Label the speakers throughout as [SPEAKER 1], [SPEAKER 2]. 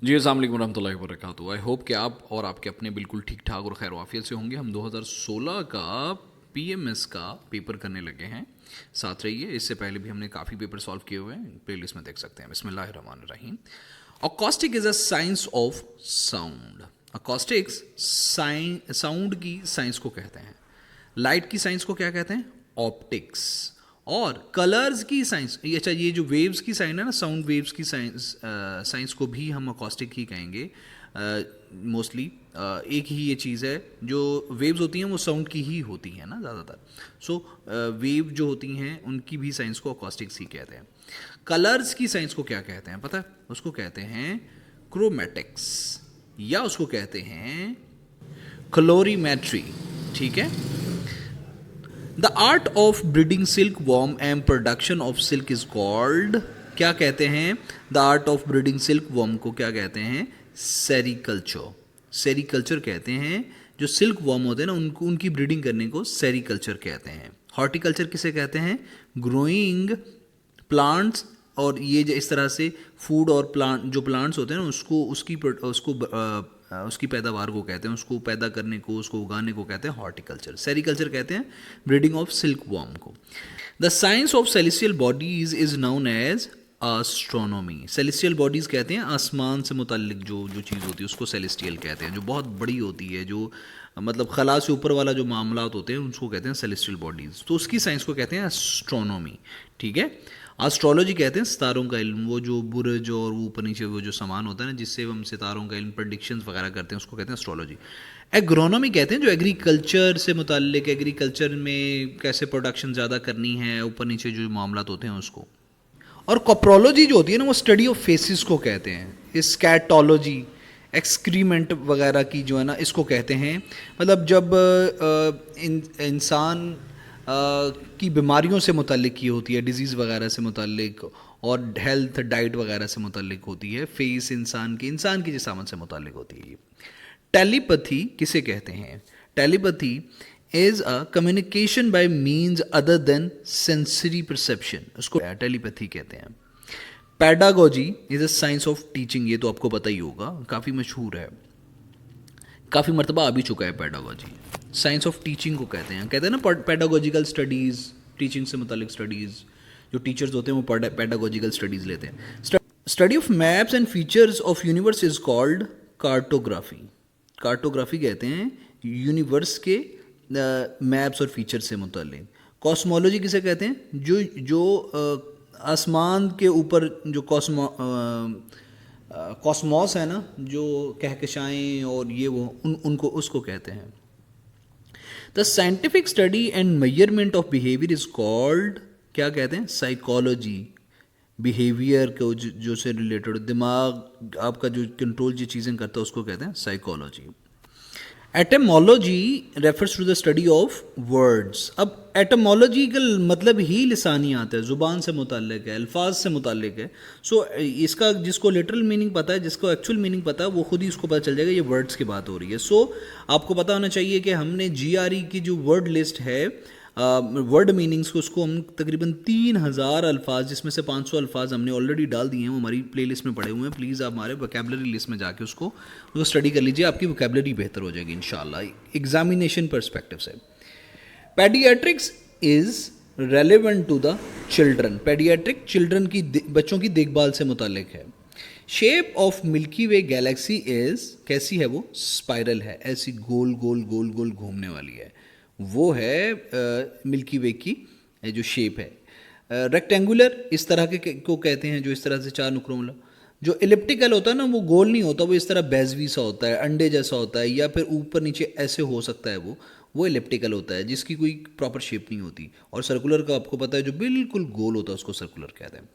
[SPEAKER 1] जी अस्सलाम वालेकुम रहमतुल्लाहि व बरकातुहू। आई होप कि आप और आपके अपने बिल्कुल ठीक ठाक और खैर वाफियत से होंगे। हम 2016 का पीएमएस का पेपर करने लगे हैं। साथ रहिए, इससे पहले भी हमने काफ़ी पेपर सॉल्व किए हुए हैं, प्लेलिस्ट में देख सकते हैं। बिस्मिल्लाहिर्रहमानिर्रहीम। Acoustic is a science of sound. Acoustics sound की साइंस को कहते हैं। लाइट की साइंस को क्या कहते हैं? ऑप्टिक्स। और कलर्स की साइंस, अच्छा ये जो वेव्स की साइंस है ना, साउंड वेव्स की साइंस को भी हम अकॉस्टिक ही कहेंगे मोस्टली। एक ही ये चीज़ है, जो वेव्स होती हैं वो साउंड की ही होती हैं ना ज़्यादातर। सो वेव जो होती हैं उनकी भी साइंस को अकॉस्टिक्स ही कहते हैं। कलर्स की साइंस को क्या कहते हैं पता है? उसको कहते हैं क्रोमैटिक्स, या उसको कहते हैं क्लोरीमेट्री। ठीक है। The art of breeding silk worm and production of silk is called, क्या कहते हैं? The art of breeding silk worm को क्या कहते हैं? सेरिकल्चर। सेरिकल्चर कहते हैं। जो सिल्क वॉर्म होते हैं ना, उनको उनकी ब्रीडिंग करने को सेरिकल्चर कहते हैं। हॉर्टिकल्चर किसे कहते हैं? ग्रोइंग प्लांट्स, और ये जो इस तरह से फूड और प्लांट, जो प्लांट्स होते हैं ना, उसकी पैदावार को कहते हैं, उसको पैदा करने को, उसको उगाने को कहते हैं हॉर्टिकल्चर। सेरिकल्चर कहते हैं ब्रीडिंग ऑफ सिल्क वॉर्म को। The science of celestial bodies is known as astronomy. Celestial bodies कहते हैं आसमान से मुतल्लिक जो जो चीज़ होती है उसको सेलेस्टियल कहते हैं, जो बहुत बड़ी होती है, जो मतलब खला से ऊपर वाला जो मामलात होते हैं उसको कहते हैं सेलेस्टियल बॉडीज़। तो उसकी साइंस को कहते हैं एस्ट्रोनॉमी। ठीक है। एस्ट्रोलॉजी कहते हैं सितारों का इल्म, वो जो बुर्ज और वो ऊपर नीचे वो जो सामान होता है ना, जिससे हम सितारों का इल्म, प्रेडिक्शंस वगैरह करते हैं, उसको कहते हैं एस्ट्रोलॉजी। एग्रोनॉमी कहते हैं जो एग्रीकल्चर से मुताल्लिक, एग्रीकल्चर में कैसे प्रोडक्शन ज़्यादा करनी है, ऊपर नीचे जो मामलात होते हैं उसको। और कॉप्रोलॉजी जो होती है ना, वो स्टडी ऑफ फेसिस को कहते हैं। स्कैटोलॉजी एक्सक्रीमेंट वगैरह की जो है ना, इसको कहते हैं। मतलब जब इंसान की बीमारियों से मुतल्लिक की होती है, डिजीज़ वगैरह से मुतल्लिक, और हेल्थ डाइट वगैरह से मुतल्लिक होती है। फेस इंसान की जिस्मात से मुतल्लिक होती है। टेलीपैथी किसे कहते हैं? Telepathy is a communication bye means other than sensory perception, उसको टेलीपैथी कहते हैं। Pedagogy is a science of teaching, ये तो आपको पता ही होगा, काफ़ी मशहूर है, काफ़ी मरतबा आ भी चुका है। पैडागोजी साइंस ऑफ टीचिंग को कहते हैं ना, पैडागोजिकल स्टडीज़, टीचिंग से मुतालिक स्टडीज़। जो टीचर्स होते हैं वो पैडागोजिकल स्टडीज़ लेते हैं। Study of maps and features of universe is called cartography. Cartography कहते हैं यूनिवर्स के मैप्स और फीचर्स से मुतालिक। कॉस्मोलॉजी किसे कहते हैं? जो आसमान के ऊपर जो कॉस्मॉस है ना, जो कहकशाएँ और ये वो उनको उसको कहते हैं। The scientific study and measurement of behaviour is called, क्या कहते हैं? साइकोलॉजी। बिहेवियर को जो से रिलेटेड, दिमाग आपका जो कंट्रोल जो चीज़ें करता है उसको कहते हैं psychology. Etymology refers to the study of words. अब एटमोलॉजी का मतलब ही लिसानी आता है, ज़ुबान से मुताल्लिक है, अल्फाज से मुताल्लिक है। सो इसका जिसको लिटरल मीनिंग पता है, जिसको एक्चुअल मीनिंग पता है, वो खुद ही उसको पता चल जाएगा ये वर्ड्स की बात हो रही है। सो आपको पता होना चाहिए कि हमने GRE की जो वर्ड लिस्ट है, वर्ड मीनिंग्स को, उसको हम तकरीबन 3000 अल्फाज, जिसमें से 500 अल्फाज हमने ऑलरेडी डाल दिए हैं, वो हमारी प्लेलिस्ट में पड़े हुए हैं। प्लीज़ आप हमारे वोकैबुलरी लिस्ट में जाके उसको स्टडी कर लीजिए, आपकी वोकैबुलरी बेहतर हो जाएगी इंशाल्लाह एग्जामिनेशन पर्सपेक्टिव से। Paediatrics is relevant to the children. Paediatric children की, बच्चों की देखभाल से मुतालिक है। Shape of Milky Way galaxy is, कैसी है वो? स्पाइरल है, ऐसी गोल गोल गोल गोल घूमने वाली है, वो है मिल्की वे की जो शेप है। रेक्टेंगुलर इस तरह के को कहते हैं, जो इस तरह से 4 नुकरों वाला। जो इलिप्टिकल होता है ना, वो गोल नहीं होता, वो इस तरह बेजवी सा होता है, अंडे जैसा होता है, या फिर ऊपर नीचे ऐसे हो सकता है, वो इलिप्टिकल होता है, जिसकी कोई प्रॉपर शेप नहीं होती। और सर्कुलर का आपको पता है, जो बिल्कुल गोल होता है उसको सर्कुलर कहते हैं।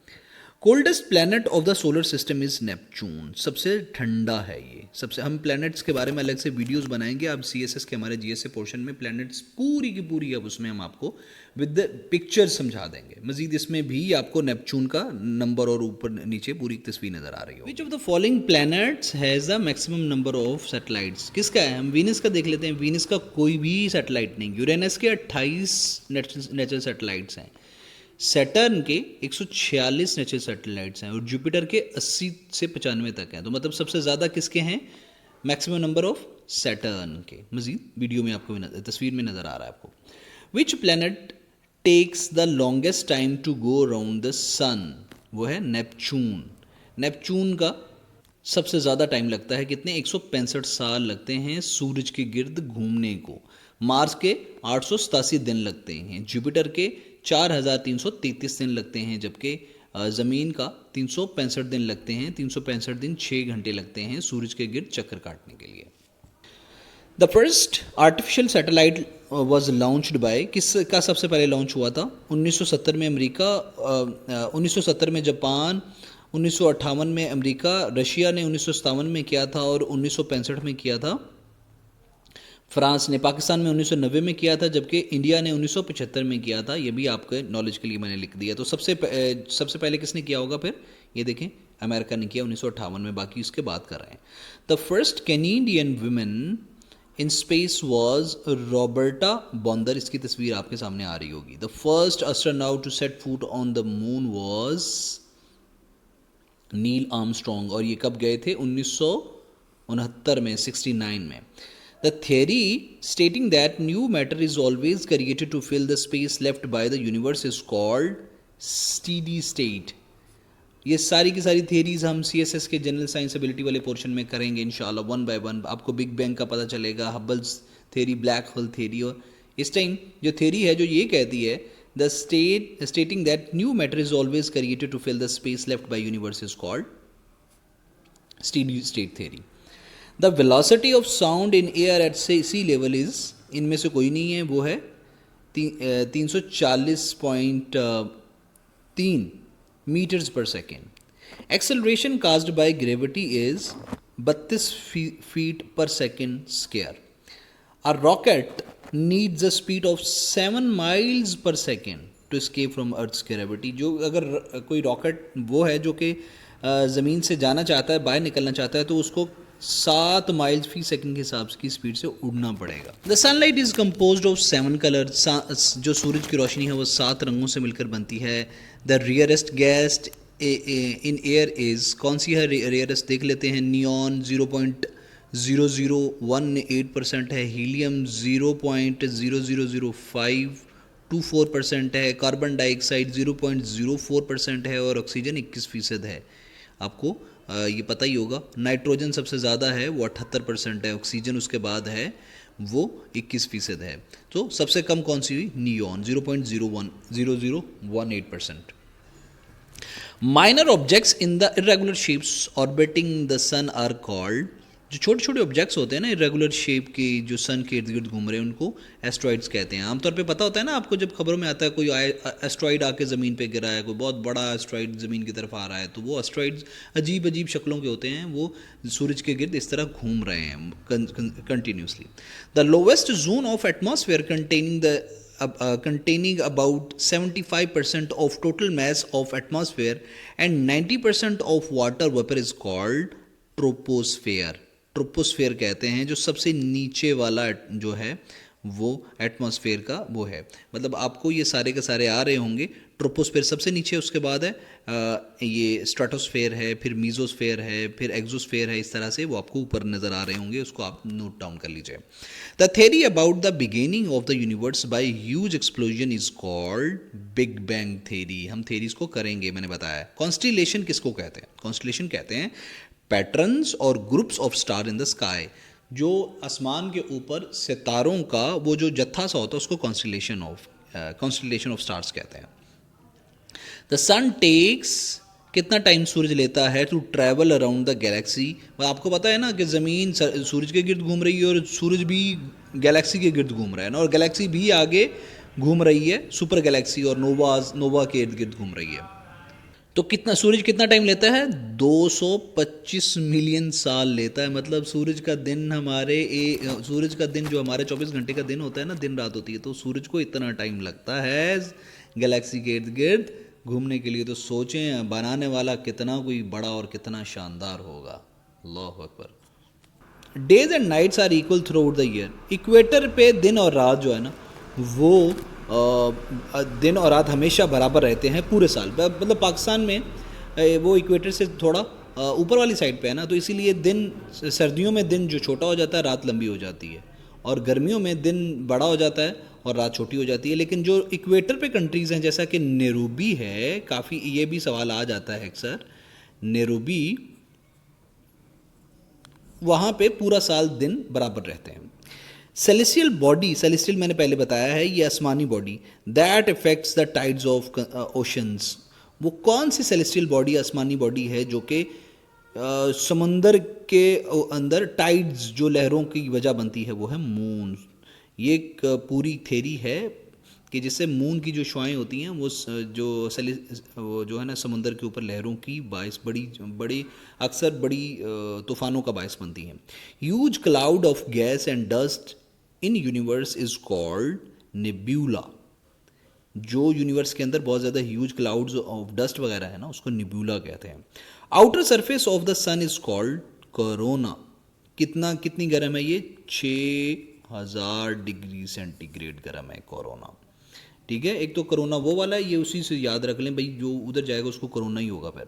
[SPEAKER 1] Coldest planet of the solar system is Neptune. सबसे ठंडा है ये। सबसे, हम प्लैनेट्स के बारे में अलग से वीडियोस बनाएंगे। आप CSS के हमारे GSA पोर्शन में प्लैनेट्स पूरी की पूरी, अब उसमें हम आपको विद द पिक्चर समझा देंगे। मजीद इसमें भी आपको नेपच्यून का नंबर और ऊपर नीचे पूरी तस्वीर नज़र आ रही हो। विच of the following planets has the maximum number of satellites? किसका है? हम वीनस का देख लेते हैं। वीनस का कोई भी सैटेलाइट नहीं। यूरेनस के 28 नेचुरल सैटेलाइट्स हैं। सैटर्न के 146 नेचुरल सैटेलाइट्स हैं और जुपिटर के 80 से 95 तक हैं। तो मतलब सबसे ज़्यादा किसके हैं? मैक्सिमम नंबर ऑफ सैटर्न के। मजीद वीडियो में आपको तस्वीर में नज़र आ रहा है आपको। Which planet takes the longest time to go around the sun? वो है नेपच्यून। नेपच्यून का सबसे ज़्यादा टाइम लगता है, कितने? 165 साल लगते हैं सूरज के गिर्द घूमने को। मार्स के 887 दिन लगते हैं, जुपिटर के 4333 दिन लगते हैं, जबकि ज़मीन का 365 दिन लगते हैं। 365 दिन 6 घंटे लगते हैं सूरज के गिर्द चक्कर काटने के लिए। The first artificial satellite was launched by, किसका सबसे पहले लॉन्च हुआ था? 1970 में अमेरिका, 1970 में जापान, 1958 में अमेरिका, रशिया ने 1957 में किया था और 1965 में किया था फ्रांस ने। पाकिस्तान में 1990 में किया था, जबकि इंडिया ने 1975 में किया था। ये भी आपके नॉलेज के लिए मैंने लिख दिया। तो सबसे पहले किसने किया होगा फिर? ये देखें, अमेरिका ने किया 1958 में, बाकी उसके बात कर रहे हैं। The first Canadian women in space was Roberta Bondar. इसकी तस्वीर आपके सामने आ रही होगी। The first astronaut to set foot on the moon was Neil Armstrong. और ये कब गए थे? 1969 में, 69 में। The theory stating that new matter is always created to fill the space left by the universe is called steady state. ये सारी की सारी थियरीज हम CSS के जनरल साइंस एबिलिटी वाले पोर्शन में करेंगे इंशाल्लाह, वन बाय वन। आपको बिग बैंग का पता चलेगा, हब्बल्स थ्योरी, ब्लैक होल थ्योरी। और इस टाइम जो थ्योरी है जो ये कहती है the stating that new matter is always created to fill the space left by universe is called steady state theory. The velocity of sound in air at sea level is, इनमें से कोई नहीं है, वो है 340.3 metres per second. Acceleration caused by gravity is 32 feet per second square. A rocket needs a speed of 7 miles per second to escape from earth's gravity. जो अगर कोई रॉकेट वो है जो कि ज़मीन से जाना चाहता है, बाहर निकलना चाहता है, तो उसको 7 माइल्स फी सेकंड के हिसाब की स्पीड से उड़ना पड़ेगा। The sunlight is composed of 7 colour. जो सूरज की रोशनी है वो 7 रंगों से मिलकर बनती है। The rarest gas in air is, कौन सी है रेयरेस्ट? देख लेते हैं। नियॉन 0.0018% है, हीलियम 0.000524% है, कार्बन डाइऑक्साइड 0.04% है और ऑक्सीजन 21% है। आपको ये पता ही होगा। नाइट्रोजन सबसे ज़्यादा है, वो 78% है, ऑक्सीजन उसके बाद है, वो 21% है। तो सबसे कम कौन सी हुई? Neon 0.0018%। Minor objects in the irregular shapes orbiting the sun are called, जो छोटे छोटे ऑब्जेक्ट्स होते हैं ना इरेगुलर शेप के, जो सन के इर्द गिर्द घूम रहे हैं, उनको एस्ट्रॉइड्स कहते हैं। आमतौर पे पता होता है ना आपको, जब खबरों में आता है कोई एस्ट्रॉइड आके ज़मीन पे गिरा है, कोई बहुत बड़ा एस्ट्रॉइड ज़मीन की तरफ आ रहा है, तो वो एस्ट्रॉइड्स अजीब अजीब शक्लों के होते हैं, वो सूरज के गिर्द इस तरह घूम रहे हैं continuously. The lowest zone of atmosphere containing about 75% of total mass of atmosphere and 90% of water vapor is called troposphere. Troposphere कहते हैं जो सबसे नीचे वाला जो है वो एटमॉस्फेयर का वो है। मतलब आपको ये सारे के सारे आ रहे होंगे। ट्रोपोस्फेयर सबसे नीचे, उसके बाद है ये स्ट्रेटोस्फेयर है, फिर मीजोस्फेयर है, फिर एक्सोस्फेयर है। इस तरह से वो आपको ऊपर नज़र आ रहे होंगे, उसको आप नोट डाउन कर लीजिए। The theory about the beginning of the universe by huge explosion is called big bang theory. हम थ्योरीज को करेंगे, मैंने बताया। कॉन्स्टिलेशन किसको कहते हैं? कॉन्स्टिलेशन कहते हैं पैटर्न्स और groups of star in the sky. जो आसमान के ऊपर सितारों का वो जो जत्था सा होता है उसको कॉन्स्टिलेशन ऑफ स्टार्स कहते हैं। द सन टेक्स, कितना टाइम सूरज लेता है to travel around the galaxy? आपको पता है ना कि ज़मीन सूरज के गिर्द घूम रही है और सूरज भी गैलेक्सी के गिर्द घूम रहा है ना, और गैलेक्सी भी आगे घूम रही है, सुपर गैलेक्सी और नोवा के इर्द गिर्द घूम रही है। तो सूरज कितना टाइम लेता है? 225 मिलियन साल लेता है। मतलब सूरज का दिन जो हमारे 24 घंटे का दिन होता है ना, दिन रात होती है, तो सूरज को इतना टाइम लगता है गैलेक्सी के इर्द गिर्द घूमने के लिए। तो सोचें बनाने वाला कितना कोई बड़ा और कितना शानदार होगा। अल्लाहु अकबर। Days and nights are equal throughout the year. Equator पे दिन और रात जो है ना वो दिन और रात हमेशा बराबर रहते हैं पूरे साल। मतलब पाकिस्तान में वो इक्वेटर से थोड़ा ऊपर वाली साइड पे है ना, तो इसीलिए दिन, सर्दियों में दिन जो छोटा हो जाता है रात लंबी हो जाती है, और गर्मियों में दिन बड़ा हो जाता है और रात छोटी हो जाती है। लेकिन जो इक्वेटर पे कंट्रीज़ हैं जैसा कि नेरूबी है, काफ़ी ये भी सवाल आ जाता है अक्सर, नेरूबी, वहाँ पे पूरा साल दिन बराबर रहते हैं। सेलेस्टियल बॉडी, सेलेस्टियल मैंने पहले बताया है, ये आसमानी body, that effects the tides of oceans. वो कौन सी सेलेस्टियल बॉडी, आसमानी बॉडी है जो कि समंदर के अंदर टाइड्स, जो लहरों की वजह बनती है, वो है मून। ये एक पूरी थेरी है कि जिससे मून की जो शुआएं होती हैं वो वो जो है ना समुंदर के ऊपर लहरों की बायस बड़ी अक्सर बड़ी तूफ़ानों का बायस बनती हैं। Huge cloud of gas and dust in universe is called nebula. जो यूनिवर्स के अंदर बहुत ज़्यादा ह्यूज क्लाउड्स ऑफ डस्ट वगैरह है ना, उसको निब्यूला कहते हैं। Outer surface of the sun is called corona. कितनी गर्म है ये? 6000 डिग्री सेंटीग्रेड गर्म है कोरोना। ठीक है, एक तो कोरोना वो वाला है, ये उसी से याद रख लें भाई, जो उधर जाएगा उसको कोरोना ही होगा फिर।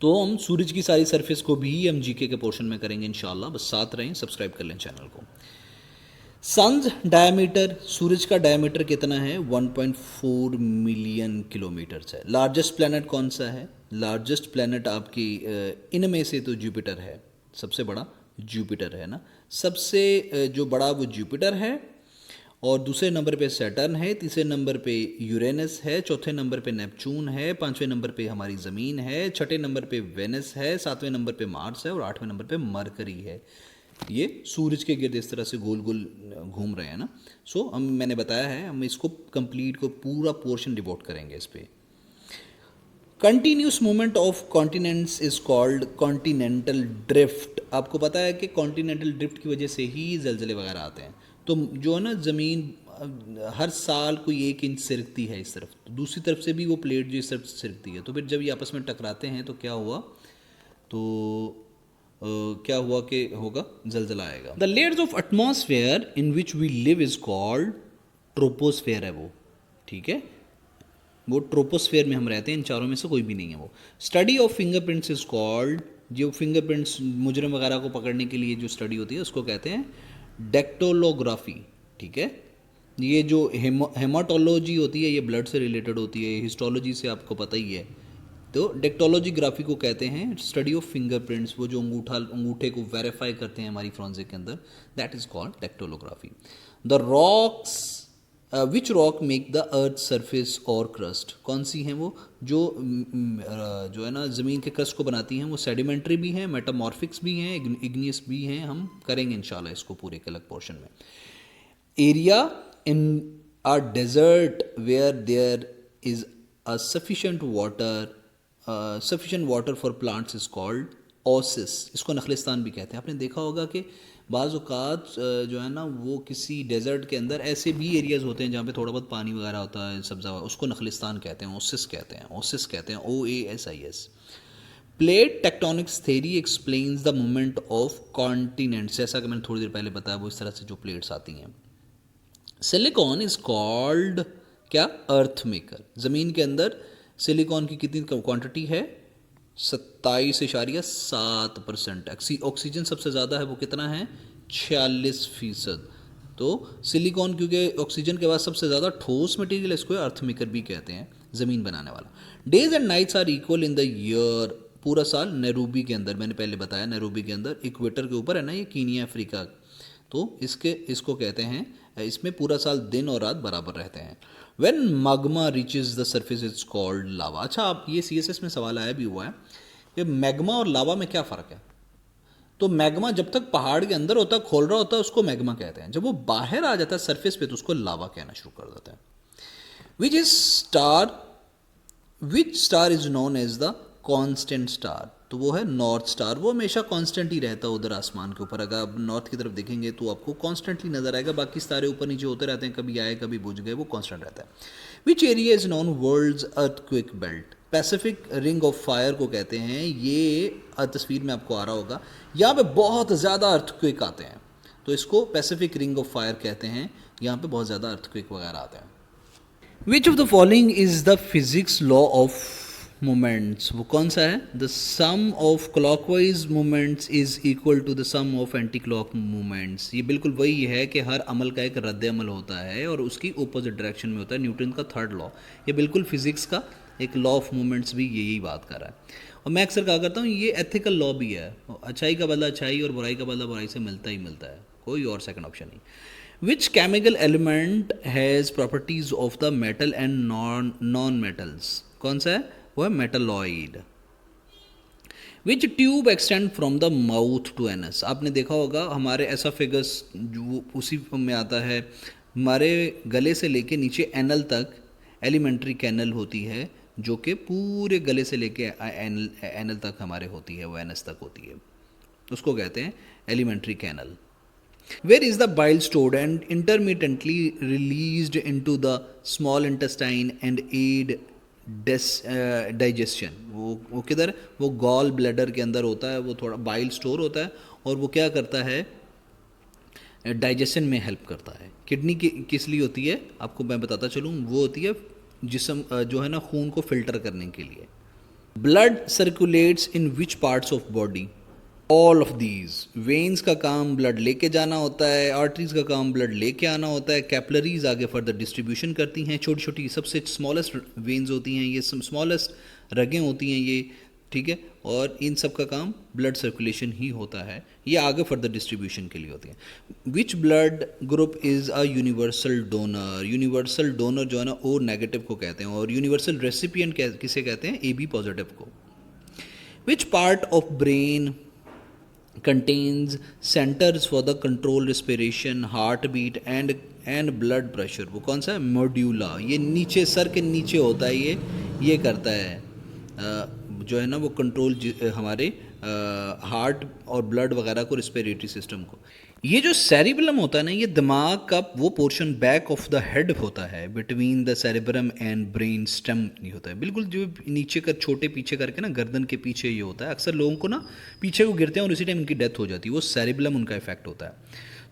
[SPEAKER 1] तो हम सूरज की सारी सरफेस को भी हम जीके के पोर्शन में करेंगे इंशाल्लाह। बस साथ रहें, सब्सक्राइब कर लें चैनल को। सन्स डायमीटर, सूरज का डायमीटर कितना है? 1.4 मिलियन किलोमीटर्स है। लार्जेस्ट प्लैनेट कौन सा है? लार्जेस्ट प्लैनेट आपकी इनमें से तो जुपिटर है, सबसे बड़ा जुपिटर है ना, सबसे जो बड़ा वो जुपिटर है, और दूसरे नंबर पे सैटर्न है, तीसरे नंबर पे यूरेनस है, चौथे नंबर पे नेपच्यून है, पांचवें नंबर पे हमारी ज़मीन है, छठे नंबर पे वेनस है, सातवें नंबर पे मार्स है, और आठवें नंबर पे मरकरी है। ये सूरज के गिर्द इस तरह से गोल गोल घूम रहे हैं ना। सो हम, मैंने बताया है, हम इसको कंप्लीट को पूरा पोर्शन डिवोट करेंगे इस पर। Continuous movement of continents is called continental drift. आपको पता है कि कॉन्टिनेंटल ड्रिफ्ट की वजह से ही जलजले वगैरह आते हैं। तो जो है ना ज़मीन हर साल कोई 1 इंच सिरकती है इस तरफ, तो दूसरी तरफ से भी वो प्लेट जो इस तरफ से सिरकती है, तो फिर जब ये आपस में टकराते हैं तो क्या हुआ, तो क्या हुआ कि होगा, जलजला आएगा। The layers of atmosphere in which we live is called troposphere है वो। ठीक है, वो ट्रोपोस्फेयर में हम रहते हैं, इन चारों में से कोई भी नहीं है वो। Study of fingerprints is called, जो फिंगरप्रिंट्स मुजरिम वगैरह को पकड़ने के लिए जो स्टडी होती है उसको कहते हैं डेक्टोलोग्राफी। ठीक है, ये जो हेमाटोलॉजी होती है ये ब्लड से रिलेटेड होती है, हिस्टोलॉजी से आपको पता ही है। तो डेक्टोलॉजीग्राफी को कहते हैं स्टडी ऑफ फिंगरप्रिंट्स, वो जो अंगूठे को वेरीफाई करते हैं हमारी फोरेंसिक के अंदर, that is called dactylography. The rocks, which rock make the earth surface और क्रस्ट, कौन सी हैं वो जो जो है ना ज़मीन के क्रस्ट को बनाती हैं? वो सेडिमेंट्री भी हैं, मेटामॉर्फिक्स भी हैं, इग्नियस भी हैं। हम करेंगे इंशाल्लाह इसको पूरे के अलग पोर्शन में। Area in a desert where there is a sufficient water for plants is called oasis. इसको नखलिस्तान भी कहते हैं। आपने देखा होगा कि बाज़ औक़ात जो है ना वो किसी डेजर्ट के अंदर ऐसे भी एरियाज़ होते हैं जहाँ पे थोड़ा बहुत पानी वगैरह होता है, सब्ज़ा, उसको नखलिस्तान कहते हैं, ओसिस कहते हैं, ओसिस कहते हैं, OASIS। Plate tectonics theory explains the movement of continents, जैसा कि मैंने थोड़ी देर पहले बताया, वो इस तरह से जो प्लेट्स आती हैं। सिलिकॉन इज कॉल्ड क्या? अर्थ मेकर। ज़मीन के अंदर सिलिकॉन की कितनी क्वांटिटी है? 27.7%। ऑक्सीजन सबसे ज़्यादा है, वो कितना है? 46%। तो सिलिकॉन, क्योंकि ऑक्सीजन के बाद सबसे ज़्यादा ठोस मटेरियल, इसको अर्थ मेकर भी कहते हैं, ज़मीन बनाने वाला। Days and nights are equal in the year, पूरा साल नैरोबी के अंदर, मैंने पहले बताया नैरोबी के अंदर, इक्वेटर के ऊपर है ना ये, कीनिया अफ्रीका, तो इसको कहते हैं, इसमें पूरा साल दिन और रात बराबर रहते हैं। When magma reaches the surface it's called lava. अच्छा, आप ये CSS में सवाल आया भी हुआ है कि मैग्मा और लावा में क्या फ़र्क है। तो मैग्मा जब तक पहाड़ के अंदर होता है, खोल रहा होता है, उसको मैग्मा कहते हैं। जब वो बाहर आ जाता है सरफेस पे तो उसको लावा कहना शुरू कर देते हैं। Which star is known as the constant star, तो वो है नॉर्थ स्टार। वो हमेशा कांस्टेंट ही रहता है उधर आसमान के ऊपर। अगर आप नॉर्थ की तरफ देखेंगे तो आपको कांस्टेंटली नजर आएगा, बाकी सारे ऊपर नीचे होते रहते हैं, कभी आए कभी बुझ गए, वो कांस्टेंट रहता है। Which area is known world's earthquake belt, Pacific ring of fire को कहते हैं। ये तस्वीर में आपको आ रहा होगा, यहाँ पे बहुत ज़्यादा अर्थक्वेक आते हैं, तो इसको पैसिफिक रिंग ऑफ फायर कहते हैं। यहाँ पे बहुत ज़्यादा अर्थक्वेक वगैरह आते हैं। Which of the following is the physics law of moments, वो कौन सा है? The sum of clockwise moments is equal to the sum of anti clock moments. ये बिल्कुल वही है कि हर अमल का एक रद्द अमल होता है और उसकी अपोजिट डायरेक्शन में होता है, न्यूटन का थर्ड लॉ। ये बिल्कुल फिजिक्स का एक लॉ ऑफ मोमेंट्स भी यही बात कर रहा है। और मैं अक्सर कहा करता हूँ ये एथिकल लॉ भी है, अच्छाई का बदला अच्छाई और बुराई का बदला बुराई से मिलता ही मिलता है, कोई और सेकंड ऑप्शन नहीं। Which chemical element has properties of the metal and non metals? कौन सा है? वो है metalloid. Which tube extend from the mouth to anus? आपने देखा होगा हमारे एसोफेगस जो उसी में आता है, हमारे गले से लेके नीचे एनल तक एलिमेंट्री कैनल होती है, जो कि पूरे गले से लेके एनल तक हमारे होती है, वो एनस तक होती है, उसको कहते हैं alimentary canal. Where is the bile stored and intermittently released into the small intestine and aid digestion? वो किधर? वो गॉल ब्लैडर के अंदर होता है, वो थोड़ा बाइल स्टोर होता है और वो क्या करता है? डाइजेशन में हेल्प करता है। किडनी किस लिए होती है आपको मैं बताता चलूँ, वो होती है जिस्म जो है ना खून को फिल्टर करने के लिए। Blood circulates in which parts of body? All of these. Veins का काम ब्लड लेके जाना होता है, आर्टरीज का काम ब्लड लेके आना होता है, कैपलरीज आगे फर्दर डिस्ट्रीब्यूशन करती हैं, छोटी छोटी सबसे स्मॉलेस्ट वेन्स होती हैं, ये स्मॉलेस्ट रगें होती हैं ये, ठीक है, और इन सब का काम ब्लड सर्कुलेशन ही होता है, ये आगे फर्दर डिस्ट्रीब्यूशन के लिए होती है। Which blood group is a universal donor? Universal donor जो है ना ओ नेगेटिव को कहते हैं, और यूनिवर्सल रेसिपिएंट किसे कहते हैं? AB पॉजिटिव को। Which part of brain contains centers for the control respiration, heartbeat and blood pressure? वो कौन सा है? मेडुला। ये नीचे सर के नीचे होता है, ये करता है जो है ना वो कंट्रोल हमारे हार्ट और ब्लड वगैरह को, रिस्पिरेटरी सिस्टम को। ये जो सेरिबेलम होता है ना, ये दिमाग का वो portion back of the head होता है, between the cerebrum and brain stem नहीं होता है, बिल्कुल जो नीचे कर छोटे पीछे करके ना गर्दन के पीछे ये होता है। अक्सर लोगों को ना पीछे को गिरते हैं और उसी टाइम इनकी डेथ हो जाती है, वो सेरिबेलम उनका इफेक्ट होता है।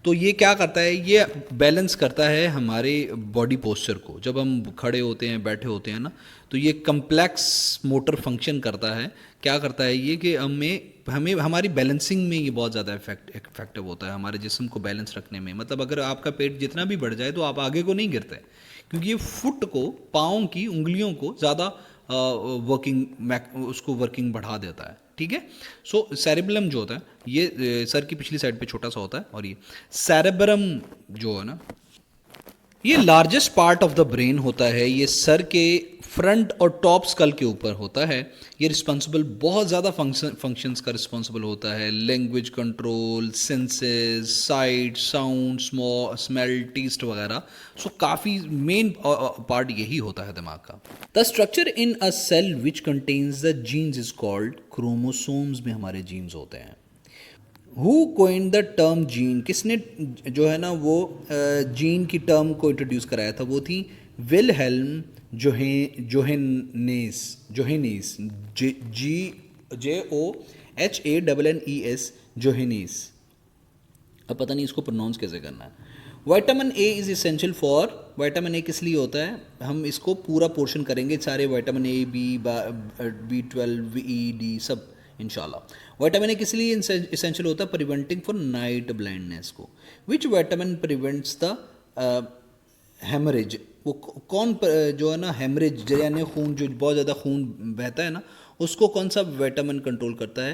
[SPEAKER 1] तो ये क्या करता है? ये बैलेंस करता है हमारे बॉडी पोस्चर को। जब हम खड़े होते हैं, बैठे होते हैं ना, तो ये कम्प्लेक्स मोटर फंक्शन करता है। क्या करता है ये कि हमें हमारी बैलेंसिंग में ये बहुत ज़्यादा इफेक्टिव होता है, हमारे जिस्म को बैलेंस रखने में। मतलब अगर आपका पेट जितना भी बढ़ जाए तो आप आगे को नहीं गिरते, क्योंकि ये फुट को, पाँव की उंगलियों को ज़्यादा उसको वर्किंग बढ़ा देता है, ठीक है। सो सेरिबेलम जो होता है ये सर की पिछली साइड पे छोटा सा होता है, और ये सेरेब्रम जो है ना ये largest part of the brain होता है, ये सर के फ्रंट और टॉप स्कल के ऊपर होता है। ये रिस्पॉन्सिबल बहुत ज़्यादा फंक्शंस का रिस्पॉन्सिबल होता है, language control, senses, sight, sound, smell, taste वगैरह। सो काफ़ी मेन पार्ट यही होता है दिमाग का। The structure in a cell which contains the genes is called chromosomes में हमारे जीन्स होते हैं। Who coined the term gene? किसने जो है ना वो जीन की टर्म को इंट्रोड्यूस कराया था? वो थी विलहेल्म जोहेनेस JOHANNES जोहेनेस। अब पता नहीं इसको प्रोनाउंस कैसे करना है। Vitamin A is essential for, vitamin A किस लिए होता है? हम इसको पूरा पोर्शन करेंगे, सारे vitamin A, B12, E, D सब इंशाल्लाह। विटामिन ए किस लिए इसेंशियल होता है? प्रिवेंटिंग फॉर नाइट ब्लाइंडनेस को। Which vitamin prevents the haemorrhage? वो कौन जो है ना हेमरेज यानी खून, जो बहुत ज़्यादा खून बहता है ना, उसको कौन सा विटामिन कंट्रोल करता है?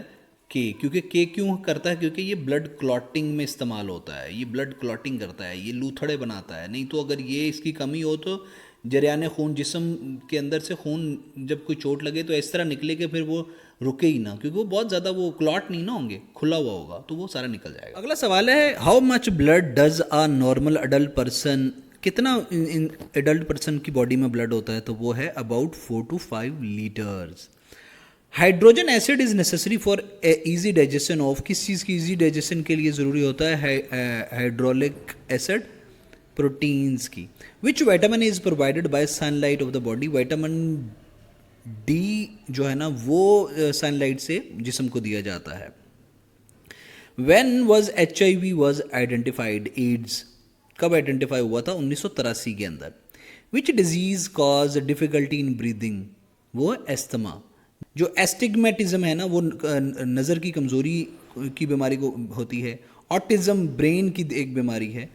[SPEAKER 1] के। क्योंकि के क्यों करता है? क्योंकि ये ब्लड क्लॉटिंग में इस्तेमाल होता है, ये ब्लड क्लॉटिंग करता है, ये लूथड़े बनाता है। नहीं तो अगर ये इसकी कमी हो तो जरियान खून, जिस्म के अंदर से खून जब कोई चोट लगे तो इस तरह निकले कि फिर वो रुके ही ना, क्योंकि वो बहुत ज़्यादा वो क्लॉट नहीं ना होंगे, खुला हुआ होगा तो वो सारा निकल जाएगा। अगला सवाल है, how much blood does a normal adult person? कितना एडल्ट पर्सन की बॉडी में ब्लड होता है? तो वो है about 4 to 5 litres. Hydrogen acid is necessary for easy digestion of, किस चीज़ की इजी डाइजेशन के लिए ज़रूरी होता है? हाइड्रोलिक एसिड, प्रोटीन्स की। Which vitamin is provided by sunlight of the body? Vitamin D जो है ना वो सनलाइट से जिस्म को दिया जाता है। When was HIV was identified? AIDS कब आइडेंटिफाई हुआ था? 1983 के अंदर। Which disease cause difficulty in breathing? वो है एस्थमा। जो एस्टिग्मेटिज्म है ना, वो नज़र की कमज़ोरी की बीमारी को होती है। ऑटिज़म ब्रेन की एक बीमारी है,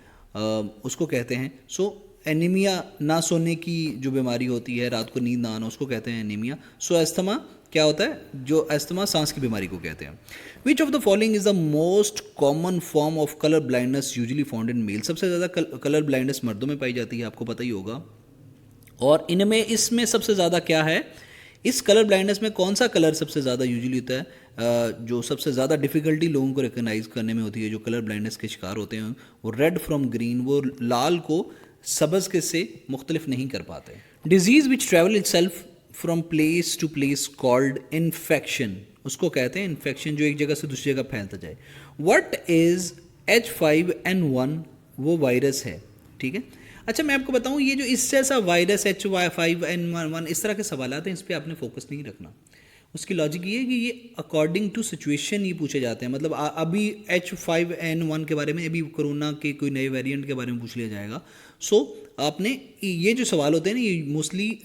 [SPEAKER 1] उसको कहते हैं। सो एनीमिया, ना सोने की जो बीमारी होती है, रात को नींद ना आना, उसको कहते हैं एनीमिया। सो एस्थमा क्या होता है? जो एस्थमा सांस की बीमारी को कहते हैं। Which of the following is the most common form of colour blindness usually found in male? सबसे ज़्यादा कलर ब्लाइंडनेस मर्दों में पाई जाती है, आपको पता ही होगा। और इनमें इसमें सबसे ज़्यादा क्या है? इस कलर ब्लाइंडनेस में कौन सा कलर सबसे ज़्यादा यूजुअली होता है? जो सबसे ज़्यादा डिफ़िकल्टी लोगों को रिकग्नाइज करने में होती है, जो कलर ब्लाइंडनेस के शिकार होते हैं, वो रेड फ्रॉम ग्रीन, वो लाल को सब्ज़ के से मुख्तलिफ नहीं कर पाते। Disease which travel itself from place to place called infection, उसको कहते हैं इन्फेक्शन, जो एक जगह से दूसरी जगह फैलता जाए। What is H5N1? वो वायरस है, ठीक है। अच्छा, मैं आपको बताऊं, ये जो इससे ऐसा वायरस H5N1 इस तरह के सवाल आते हैं, इस पर आपने फोकस नहीं रखना। उसकी लॉजिक ये है कि ये अकॉर्डिंग टू सिचुएशन ये पूछे जाते हैं। मतलब अभी H5N1 के बारे में, अभी कोरोना के कोई नए वेरिएंट के बारे में पूछ लिया जाएगा। सो आपने ये जो सवाल होते हैं ना, ये मोस्टली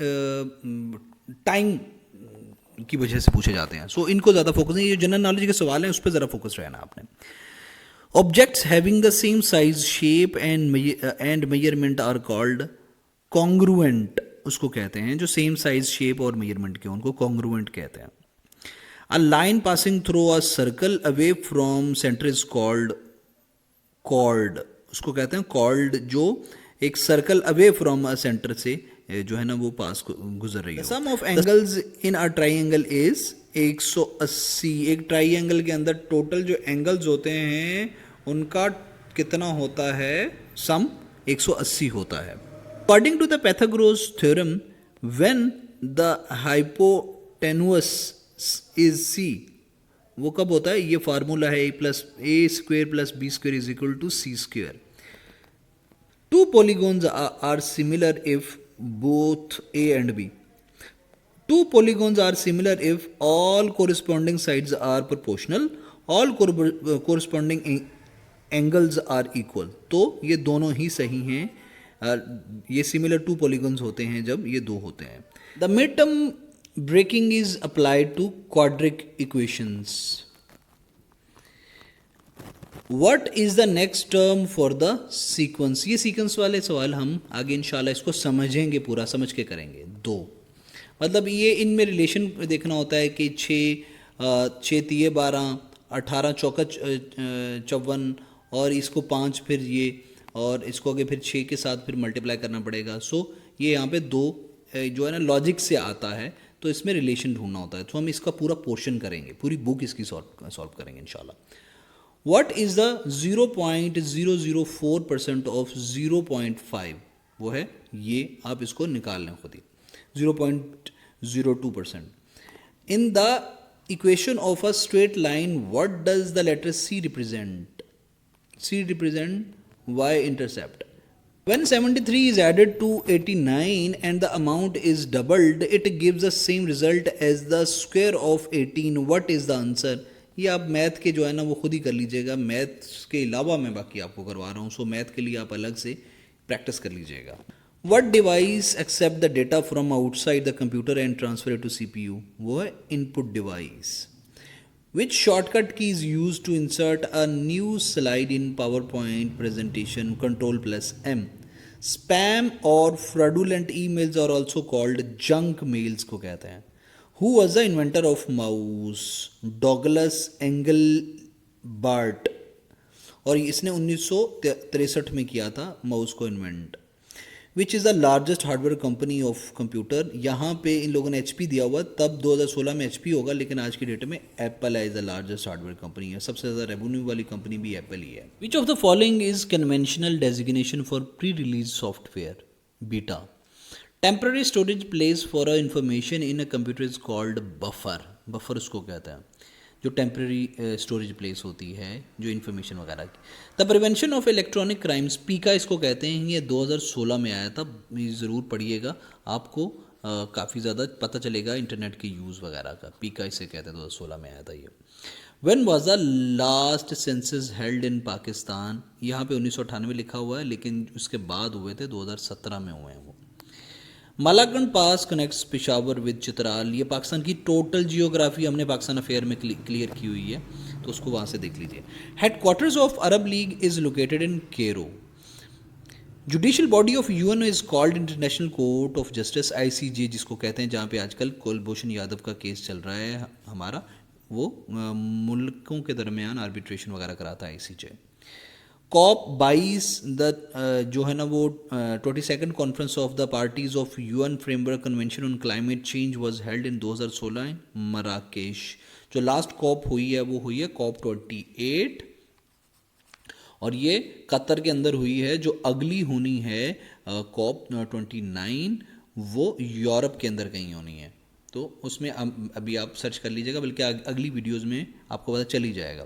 [SPEAKER 1] टाइम की वजह से पूछे जाते हैं। सो इनको ज़्यादा फोकस नहीं, ये जनरल नॉलेज के सवाल हैं, उस पर ज़रा फोकस रहना आपने। Objects having the same size, shape and measurement are called congruent, उसको कहते हैं। जो सेम साइज, शेप और मेजरमेंट के, उनको congruent कहते हैं। A line passing through a circle away from center is called chord, उसको कहते हैं chord। जो एक circle away from a centre से जो है ना वो पास गुजर रही है। Sum of angles in a triangle is 180। एक ट्राइंगल के अंदर टोटल जो एंगल्स होते हैं उनका कितना होता है? सम 180 होता है। According to the Pythagoras theorem, when the hypotenuse is C, वो कब होता है? ये फार्मूला है a square plus b square is equal to c square. Two polygons are similar if both A and B. Two polygons are similar if all corresponding sides are proportional, all corresponding angles are equal. तो ये दोनों ही सही हैं। ये similar two polygons होते हैं जब ये दो होते हैं। The midterm breaking is applied to quadratic equations. What is the next term for the sequence? ये सीक्वेंस वाले सवाल हम आगे इंशाल्लाह इसको समझेंगे, पूरा समझ के करेंगे। दो मतलब ये इनमें रिलेशन देखना होता है कि 6 तिये 12, 18 चौका 54, और इसको 5 फिर ये, और इसको आगे फिर 6 के साथ फिर मल्टीप्लाई करना पड़ेगा। सो ये यहाँ पे दो जो है ना लॉजिक से आता है, तो इसमें रिलेशन ढूंढना होता है। तो हम इसका पूरा पोर्शन करेंगे, पूरी बुक इसकी सॉल्व करेंगे इंशाल्लाह। What is the 0.004% of 0.5? वो है ये, आप इसको निकाल लें खुद ही। 0.02%. In the equation of a straight line, what does the letter C represent? C represent y-intercept. When 73 is added to 89 and the amount is doubled, it gives the same result as the square of 18. What is the answer? ये आप math के जो है ना वो खुद ही कर लीजिएगा, मैथ के अलावा मैं बाकी आपको करवा रहा हूँ। सो मैथ के लिए आप अलग से प्रैक्टिस कर लीजिएगा। What device accept the data from outside the computer and transfer to CPU? वो है input device. Which shortcut key is use to insert a new slide in PowerPoint presentation? Ctrl+M। Spam और fraudulent emails are also called junk mails को कहते हैं। Who was the inventor of mouse? Douglas Engelbart, और इसने 1963 में किया था mouse को invent. Which is the largest hardware company of computer? यहाँ पे इन लोगों ने HP दिया हुआ, तब 2016 में HP होगा, लेकिन आज की डेट में एप्पल है द लार्जेस्ट हार्डवेयर कंपनी है। सबसे ज़्यादा रेवेन्यू वाली कंपनी भी एप्पल ही है। Which of the following is conventional designation for pre-release software? Beta. Temporary storage place for a information in a computer is called buffer. Buffer उसको कहते हैं जो टेम्प्रेरी स्टोरेज प्लेस होती है जो इन्फॉर्मेशन वगैरह की। The prevention of electronic crimes, पीका इसको कहते हैं। ये 2016 में आया था, ये ज़रूर पढ़िएगा, आपको काफ़ी ज़्यादा पता चलेगा इंटरनेट के यूज़ वगैरह का। पीका इसे कहते हैं, 2016 में आया था ये। When was the last census held in Pakistan? यहाँ पे 1998 लिखा हुआ है, लेकिन उसके बाद हुए थे, 2017 में हुए हैं वो। मालाकंड पास कनेक्ट्स पेशावर विद चित्राल, ये पाकिस्तान की टोटल जियोग्राफी हमने पाकिस्तान अफेयर में क्लियर की हुई है, तो उसको वहाँ से देख लीजिए। Headquarters of Arab League is located in Cairo. Judicial body of UN is called International Court of Justice, ICJ जिसको कहते हैं, जहाँ पे आजकल कुलभूषण यादव का केस चल रहा है हमारा, वो मुल्कों के दरमियान आर्बिट्रेशन वगैरह कराता है आईसीजे। कॉप 22 जो है ना वो 22nd conference of the parties of UN framework convention on climate change was held in 2016 in Marrakesh. जो लास्ट कॉप हुई है वो हुई है कॉप 28, और ये कतर के अंदर हुई है। जो अगली होनी है कॉप 29, वो यूरोप के अंदर कहीं होनी है, तो उसमें अभी आप सर्च कर लीजिएगा, बल्कि अगली वीडियोज़ में आपको पता चल ही जाएगा।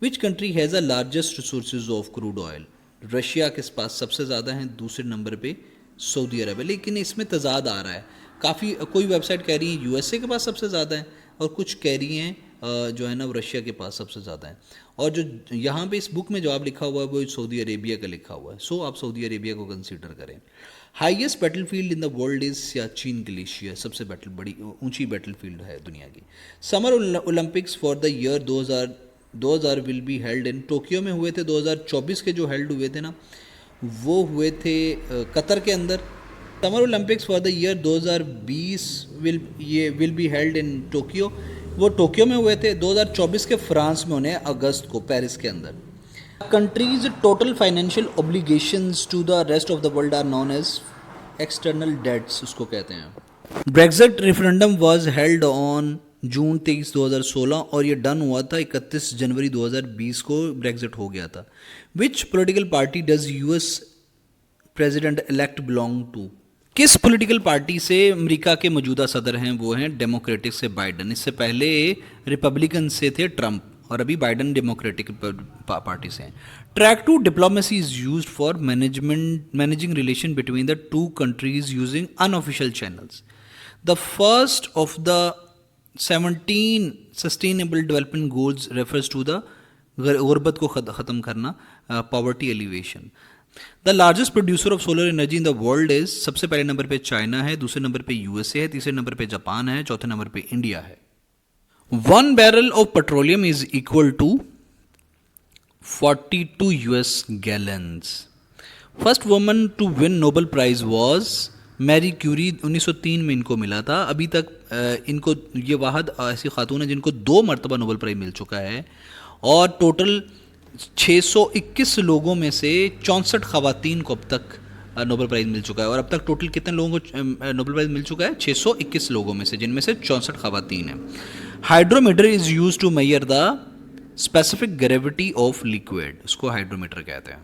[SPEAKER 1] Which country has the largest resources of crude oil? Russia के पास सबसे ज़्यादा है, दूसरे नंबर पे सऊदी अरब है। लेकिन इसमें तजाद आ रहा है काफ़ी, कोई वेबसाइट कह रही है यूएसए के पास सबसे ज़्यादा है, और कुछ कह रही हैं जो है ना रशिया के पास सबसे ज़्यादा है, और जो यहाँ पे इस बुक में जवाब लिखा हुआ है वो सऊदी अरेबिया का लिखा हुआ है। सो आप सऊदी अरेबिया को कंसीडर करें। Highest battlefield in the world is Siachen glacier, सबसे बड़ी ऊंची बैटलफील्ड है दुनिया की। Summer Olympics for the year 2000 will be held in, Tokyo में हुए थे 2024 के, जो हेल्ड हुए थे ना वो हुए थे कतर के अंदर। Summer Olympics for the year 2020 will be held in Tokyo, वो टोक्यो में हुए थे। 2024 के फ्रांस में होने अगस्त को, पेरिस के अंदर। Countries total financial obligations to the rest of the world are known as external debts, उसको कहते हैं। Brexit referendum was held on June 23, 2016, और ये डन हुआ था 31 जनवरी 2020 को, ब्रेक्जिट हो गया था। Which political party does US president elect belong to? किस पॉलिटिकल पार्टी से अमेरिका के मौजूदा सदर हैं? वो हैं डेमोक्रेटिक से बाइडन। इससे पहले रिपब्लिकन से थे ट्रंप, और अभी बाइडन डेमोक्रेटिक पार्टी से हैं। Track two diplomacy is used for managing relation between the two countries using unofficial channels. The first of the 17 sustainable development goals refers to the गुर्बत को ख़त्म करना, poverty elevation. The largest producer of solar energy in the world is, सबसे पहले number पे China है, दूसरे number पे यूएसए है, तीसरे नंबर पे जापान है, चौथे नंबर पे इंडिया है। 1 barrel of petroleum is equal to 42 US gallons. First woman to win Nobel prize was Marie Curie, 1903 में इनको मिला था। अभी तक इनको, ये वाहद ऐसी खातून है जिनको 2 मरतबा नोबेल प्राइज मिल चुका है, और टोटल 621 लोगों में से 64 खवातीन को अब तक नोबेल प्राइज़ मिल चुका है। और अब तक टोटल कितने लोगों को नोबेल प्राइज़ मिल चुका है? 621 लोगों में से, जिनमें से 64 खवातीन हैं। Hydrometer is use to measure the specific gravity of liquid, उसको हाइड्रोमीटर कहते हैं।